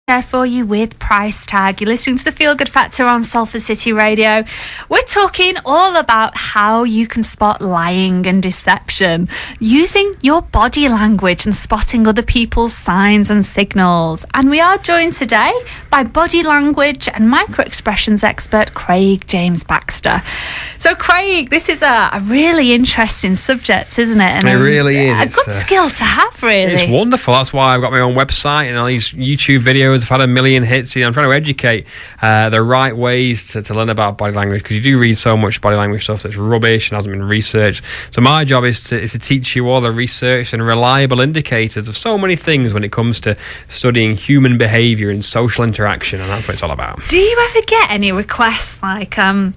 there for you with Price Tag. You're listening to the Feel Good Factor on Salford City Radio. We're talking all about how you can spot lying and deception using your body language and spotting other people's signs and signals. And we are joined today by body language and micro-expressions expert Craig James Baxter. So Craig, this is a really interesting subject, isn't it? And it really is. A good skill to have, really. It's wonderful. That's why I've got my own website and all these YouTube videos. I've had 1 million hits. I'm trying to educate the right ways to learn about body language, because you do read so much body language stuff that's rubbish and hasn't been researched. So my job is to teach you all the research and reliable indicators of so many things when it comes to studying human behaviour and social interaction, and that's what it's all about. Do you ever get any requests, like, I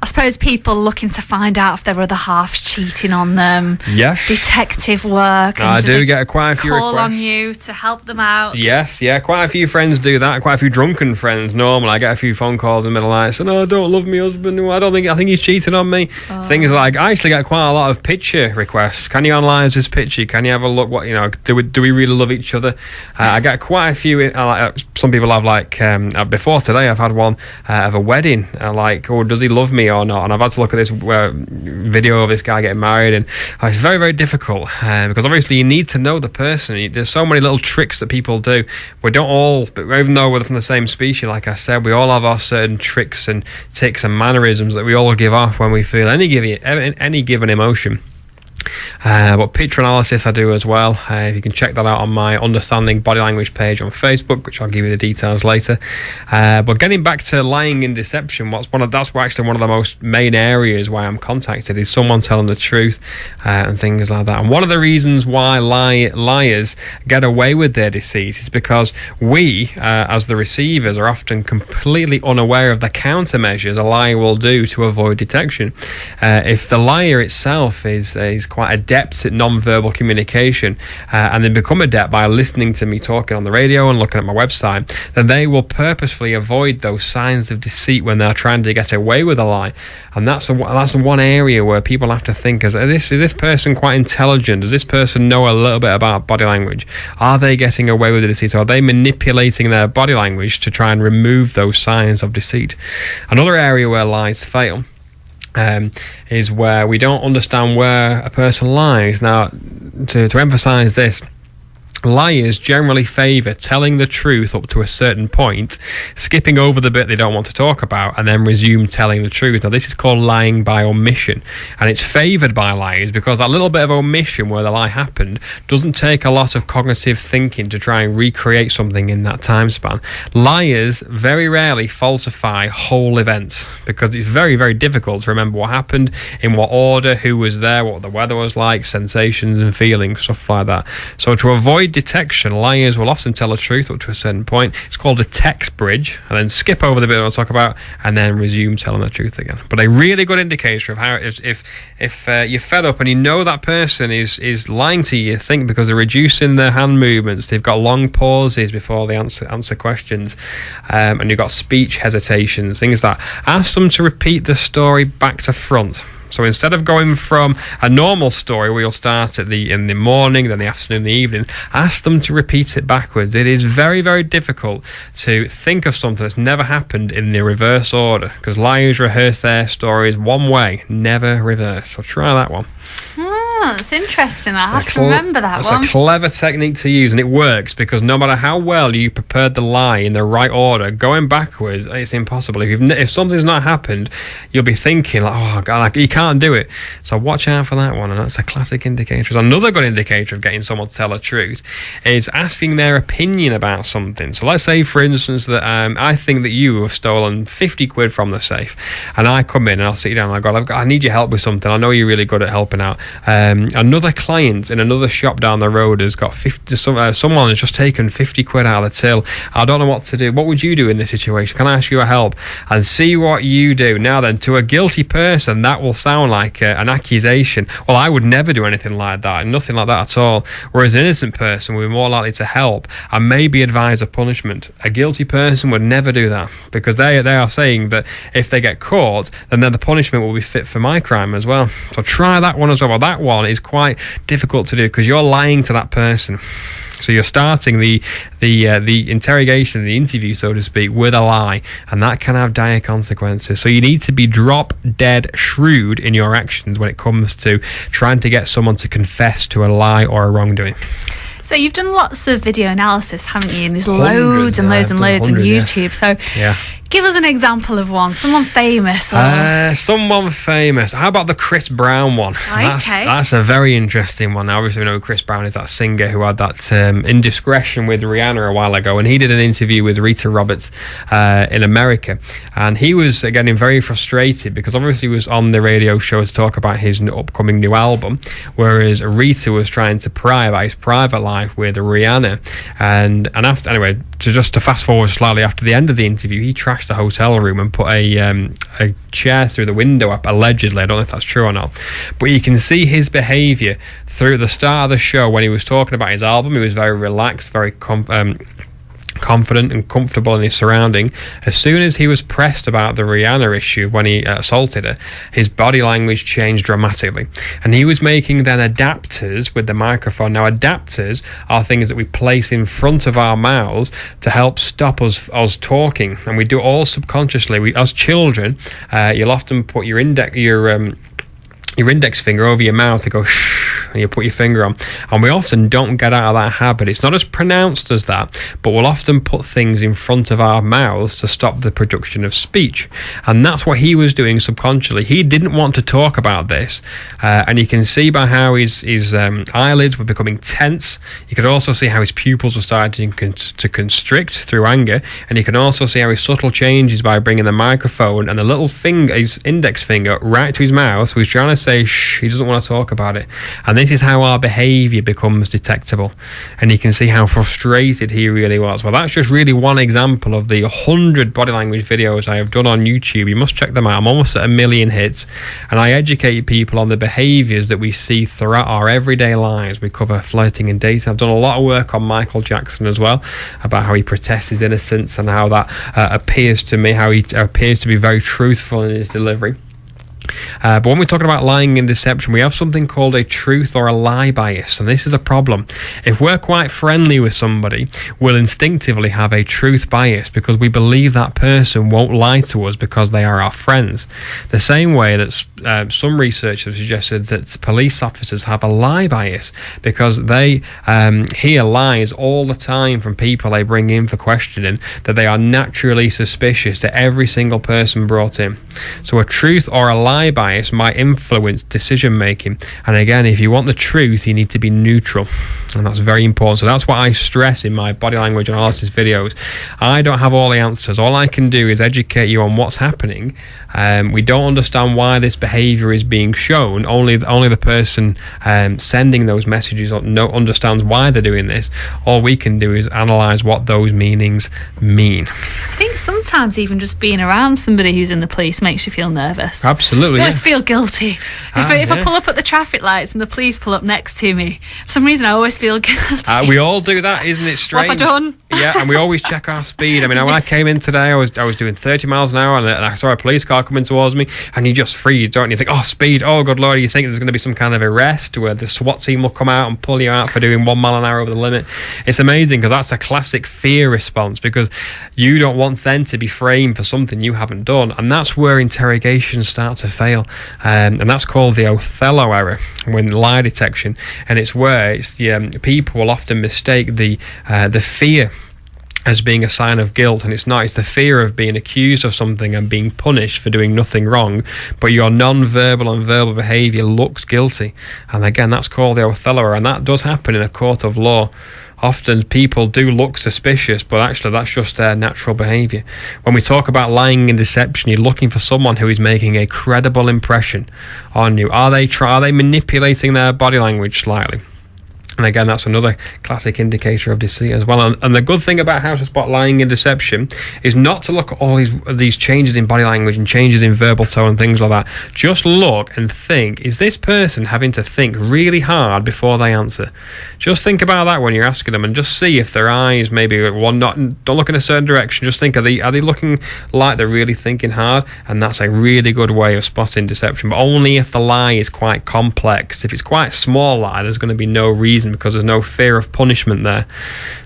suppose people looking to find out if their other half's cheating on them? Yes. Detective work. I do get quite a few requests. Call on you to help them out. Yes, yeah, quite a few friends do that. Quite a few drunken friends. Normally, I get a few phone calls in the middle of the night saying, "Oh, I don't love my husband. I think he's cheating on me." Oh. Things like, I actually get quite a lot of picture requests. Can you analyse this picture? Can you have a look? What do we really love each other? I get quite a few. Some people have before today. I've had one of a wedding. Oh, does he love me or not? And I've had to look at this video of this guy getting married, and it's very, very difficult because obviously you need to know the person. There's so many little tricks that people do. We don't all, even though we're from the same species, like I said, we all have our certain tricks and tics and mannerisms that we all give off when we feel any given emotion. But picture analysis I do as well. You can check that out on my Understanding Body Language page on Facebook, which I'll give you the details later. But getting back to lying and deception, that's actually one of the most main areas why I'm contacted, is someone telling the truth and things like that. And one of the reasons why liars get away with their deceit is because we, as the receivers, are often completely unaware of the countermeasures a liar will do to avoid detection. If the liar itself is quite adept at non-verbal communication and they become adept by listening to me talking on the radio and looking at my website, then they will purposefully avoid those signs of deceit when they're trying to get away with a lie. And that's one area where people have to think, is this person quite intelligent? Does this person know a little bit about body language? Are they getting away with the deceit? Or are they manipulating their body language to try and remove those signs of deceit? Another area where lies fail is where we don't understand where a person lies. Now, to emphasise this, liars generally favour telling the truth up to a certain point, skipping over the bit they don't want to talk about, and then resume telling the truth. Now, this is called lying by omission, and it's favoured by liars because that little bit of omission where the lie happened doesn't take a lot of cognitive thinking to try and recreate something in that time span. Liars very rarely falsify whole events because it's very, very difficult to remember what happened, in what order, who was there, what the weather was like, sensations and feelings, stuff like that. So to avoid detection, liars will often tell the truth up to a certain point. It's called a text bridge, and then skip over the bit I'll talk about and then resume telling the truth again. But a really good indicator of how, if you're fed up and you know that person is lying to you, think, because they're reducing their hand movements, they've got long pauses before they answer questions, and you've got speech hesitations, things like that. Ask them to repeat the story back to front. So instead of going from a normal story where you'll start in the morning, then the afternoon, the evening, ask them to repeat it backwards. It is very, very difficult to think of something that's never happened in the reverse order, because liars rehearse their stories one way, never reverse. So try that one. That's interesting. I have to remember that one. That's a clever technique to use, and it works because no matter how well you prepared the lie in the right order, going backwards, it's impossible. If something's not happened, you'll be thinking, oh God, you can't do it. So watch out for that one, and that's a classic indicator. Another good indicator of getting someone to tell the truth is asking their opinion about something. So let's say, for instance, that I think that you have stolen 50 quid from the safe, and I come in and I'll sit you down and I need your help with something. I know you're really good at helping out. Another client in another shop down the road has got someone has just taken 50 quid out of the till. I don't know what to do. What would you do in this situation? Can I ask you a help? And see what you do. Now then, to a guilty person, that will sound like an accusation. Well, I would never do anything like that, nothing like that at all. Whereas an innocent person would be more likely to help and maybe advise a punishment. A guilty person would never do that, because they are saying that if they get caught, then the punishment will be fit for my crime as well. So try that one as well. That one is quite difficult to do because you're lying to that person. So you're starting the interrogation, the interview, so to speak, with a lie, and that can have dire consequences. So you need to be drop dead shrewd in your actions when it comes to trying to get someone to confess to a lie or a wrongdoing. So you've done lots of video analysis, haven't you? And there's loads and loads and loads on YouTube. So give us an example of one. Someone famous. Someone famous. How about the Chris Brown one? Okay. That's a very interesting one. Now, obviously, we know who Chris Brown is, that singer who had that indiscretion with Rihanna a while ago. And he did an interview with Rita Roberts in America. And he was getting very frustrated because obviously he was on the radio show to talk about his upcoming new album, whereas Rita was trying to pry about his private life with Rihanna. And after, anyway, to fast forward slightly, after the end of the interview, he trashed the hotel room and put a chair through the window up, allegedly. I don't know if that's true or not, but you can see his behaviour through the start of the show. When he was talking about his album, he was very relaxed, very confident and comfortable in his surrounding. As soon as he was pressed about the Rihanna issue when he assaulted her, his body language changed dramatically, and he was making then adapters with the microphone. Now, adapters are things that we place in front of our mouths to help stop us talking, and we do it all subconsciously. As children, you'll often put your index finger over your mouth to go shh, and you put your finger on, and we often don't get out of that habit. It's not as pronounced as that, but we'll often put things in front of our mouths to stop the production of speech, and that's what he was doing subconsciously. He didn't want to talk about this, and you can see by how his eyelids were becoming tense. You could also see how his pupils were starting to constrict through anger, and you can also see how his subtle changes by bringing the microphone and the little finger, his index finger, right to his mouth. So he's trying to say shh, he doesn't want to talk about it. And this is how our behaviour becomes detectable, and you can see how frustrated he really was. Well, that's just really one example of the 100 body language videos I have done on YouTube. You must check them out. I'm almost at 1 million hits, and I educate people on the behaviours that we see throughout our everyday lives. We cover flirting and dating. I've done a lot of work on Michael Jackson as well, about how he protests his innocence and how that appears to me, how he appears to be very truthful in his delivery. But when we're talking about lying and deception, we have something called a truth or a lie bias, and this is a problem. If we're quite friendly with somebody, we'll instinctively have a truth bias because we believe that person won't lie to us because they are our friends. The same way that some research have suggested that police officers have a lie bias because they hear lies all the time from people they bring in for questioning, that they are naturally suspicious to every single person brought in. So a truth or a lie bias might influence decision making, and again, if you want the truth, you need to be neutral, and that's very important. So that's what I stress in my body language analysis videos. I don't have all the answers. All I can do is educate you on what's happening. We don't understand why this behavior is being shown. Only the person sending those messages understands why they're doing this. All we can do is analyze what those meanings mean. I think sometimes even just being around somebody who's in the police makes you feel nervous. Absolutely. I always feel guilty. If I pull up at the traffic lights and the police pull up next to me, for some reason I always feel guilty. We all do that, isn't it strange? What have I done? Yeah, and we always check our speed. I mean, when I came in today, I was doing 30 miles an hour, and I saw a police car coming towards me, and you just freeze, don't you? You think, oh, speed, oh, good Lord, you think there's going to be some kind of arrest where the SWAT team will come out and pull you out for doing 1 mile an hour over the limit. It's amazing because that's a classic fear response, because you don't want then to be framed for something you haven't done, and that's where interrogations start to fail, and that's called the Othello error when lie detection, and it's where people will often mistake the fear as being a sign of guilt, and it's not. It's the fear of being accused of something and being punished for doing nothing wrong, but your non-verbal and verbal behaviour looks guilty, and again, that's called the Othello error, and that does happen in a court of law. Often people do look suspicious, but actually that's just their natural behaviour. When we talk about lying and deception, you're looking for someone who is making a credible impression on you. Are they manipulating their body language slightly? And again, that's another classic indicator of deceit as well. And the good thing about how to spot lying and deception is not to look at all these changes in body language and changes in verbal tone and things like that. Just look and think, is this person having to think really hard before they answer? Just think about that when you're asking them, and just see if their eyes maybe don't look in a certain direction. Just think, are they looking like they're really thinking hard? And that's a really good way of spotting deception, but only if the lie is quite complex. If it's quite a small lie, there's going to be no reason reason, because there's no fear of punishment there.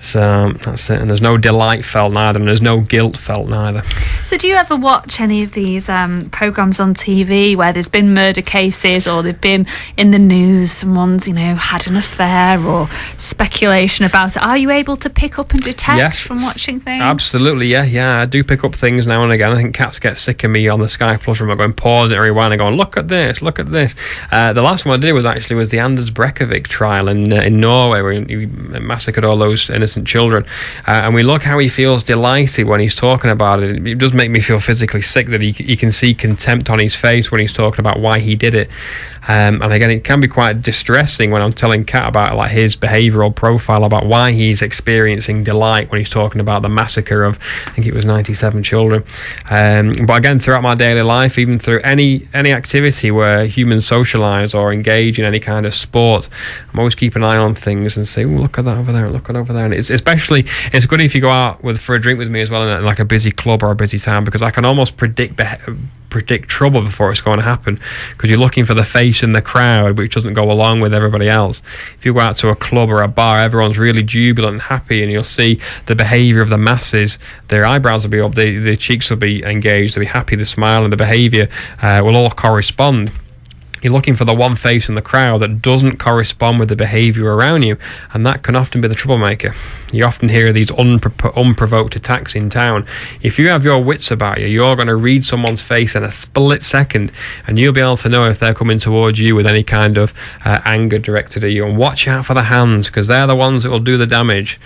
So that's it. And there's no delight felt neither, and there's no guilt felt neither. So do you ever watch any of these programmes on TV where there's been murder cases, or they've been in the news, someone's, had an affair, or speculation about it? Are you able to pick up and detect from watching things? Absolutely, yeah. I do pick up things now and again. I think cats get sick of me on the Sky Plus remote going pause it and rewind and going, look at this. The last one I did was the Anders Breivik trial in Norway, where he massacred all those innocent children, and we look how he feels delighted when he's talking about it. It does make me feel physically sick that he can see contempt on his face when he's talking about why he did it. And again, it can be quite distressing when I'm telling Kat about like his behavioural profile, about why he's experiencing delight when he's talking about the massacre of, I think it was 97 children. But again, throughout my daily life, even through any activity where humans socialise or engage in any kind of sport, I'm always keeping an eye on things and say, look at that over there, look at over there. And it's good if you go out for a drink with me as well in like a busy club or a busy town, because I can almost predict trouble before it's going to happen, because you're looking for the face in the crowd which doesn't go along with everybody else. If you go out to a club or a bar, everyone's really jubilant and happy, and you'll see the behaviour of the masses. Their eyebrows will be up, their cheeks will be engaged, they'll be happy, they smile, and the behaviour will all correspond. You're looking for the one face in the crowd that doesn't correspond with the behaviour around you, and that can often be the troublemaker. You often hear these unprovoked attacks in town. If you have your wits about you, you're going to read someone's face in a split second, and you'll be able to know if they're coming towards you with any kind of anger directed at you. And watch out for the hands, because they're the ones that will do the damage.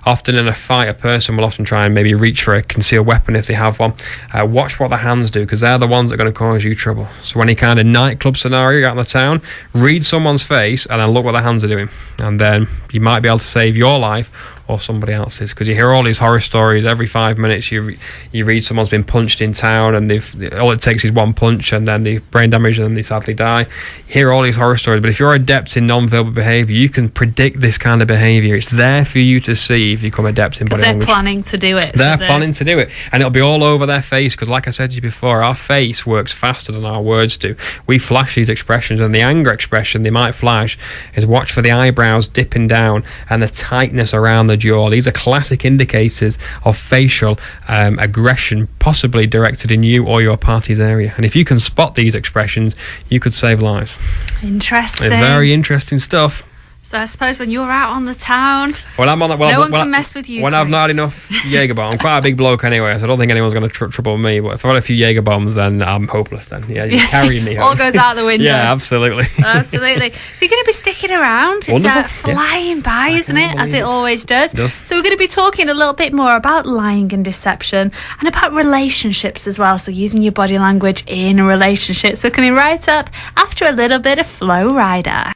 Often in a fight, a person will often try and maybe reach for a concealed weapon if they have one. Watch what the hands do, because they're the ones that are going to cause you trouble. So any kind of nightclub scenario out in the town, read someone's face and then look what the hands are doing. And then you might be able to save your life or somebody else's, because you hear all these horror stories every 5 minutes. You read someone's been punched in town, and all it takes is one punch and then the brain damage, and then they sadly die. You hear all these horror stories, but if you're adept in non-verbal behaviour, you can predict this kind of behaviour. It's there for you to see if you become adept in body language. They're planning to do it. They're planning to do it, and it'll be all over their face, because like I said to you before, our face works faster than our words do. We flash these expressions, and the anger expression they might flash is watch for the eyebrows dipping down and the tightness around the jaw. These are classic indicators of facial aggression, possibly directed in you or your party's area. And if you can spot these expressions, you could save lives. Interesting. Very interesting stuff. So I suppose when you're out on the town, no one can mess with you. When I've not had enough Jaeger bomb, I'm quite a big bloke anyway, so I don't think anyone's going to trouble me. But if I've had a few Jaeger bombs, then I'm hopeless. Then you're carrying me. All goes out the window. Yeah, absolutely. Absolutely. So you're going to be sticking around. It's flying by, isn't it? As it always does. So we're going to be talking a little bit more about lying and deception, and about relationships as well. So using your body language in relationships. We're coming right up after a little bit of Flow Rider.